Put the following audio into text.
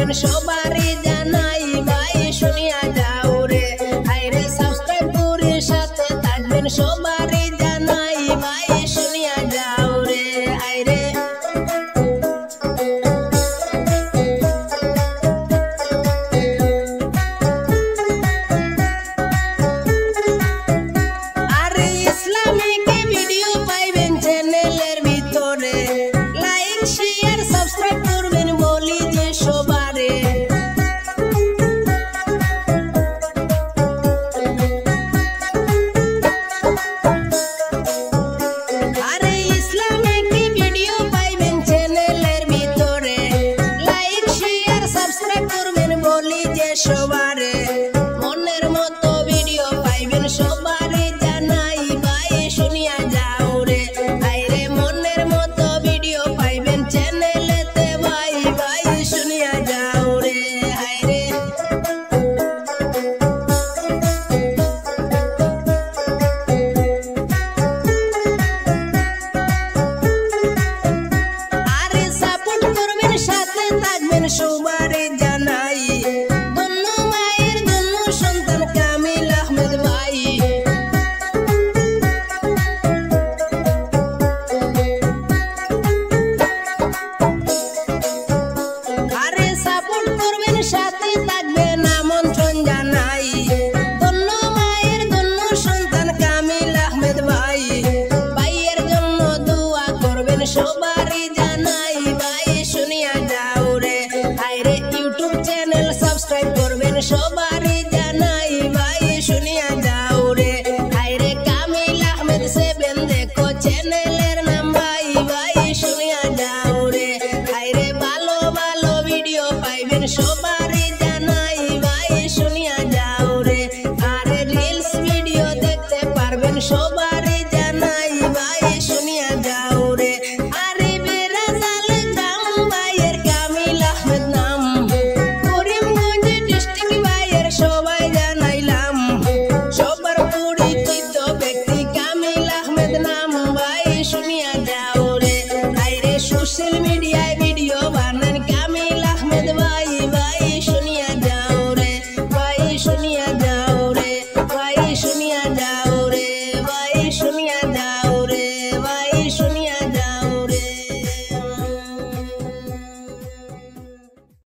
পাইবেন সবারই জানাই ভাই শুনিয়া যাও রে আইরে সাবস্ক্রাইব করে সাথে থাকবেন সবারই জানাই ভাই শুনিয়া যাও রে আইরে আরে ইসলামিক ভিডিও পাইবেন চ্যানেলের ভিতরে লাইক শেয়ার সাবস্ক্রাইব করবেন বলি যে সবারে আরে ইসলামিক ভিডিও পাইবেন চ্যানেলের ভিতরে লাইক শেয়ার সাবস্ক্রাইব করবেন বলি যে সবারে মনের মতো ভিডিও পাইবেন সবারে জানাই ভাই শুনিয়া যাও রে আইরে মনের মতো ভিডিও পাইবেন চ্যানেলেতে ভাই ভাই শুনিয়া যাও রে আইরে আরে সাপোর্ট করবেন সাথে থাকবেন সবারে জানাই ধন্য মায়ের ধন্য সন্তান কামিল আহমেদ ভাই আরে সাপোর্ট করবেন সাথে থাকবেন আমন্ত্রণ জানাই ধন্য মায়ের ধন্য সন্তান কামিল আহমেদ ভাই ভাইয়ের জন্য দোয়া করবেন সবারই জানাই ভাই শুনিয়া যাও রে আইরে ইউটিউব চ্যানেল সাবস্ক্রাইব করবেন সবাই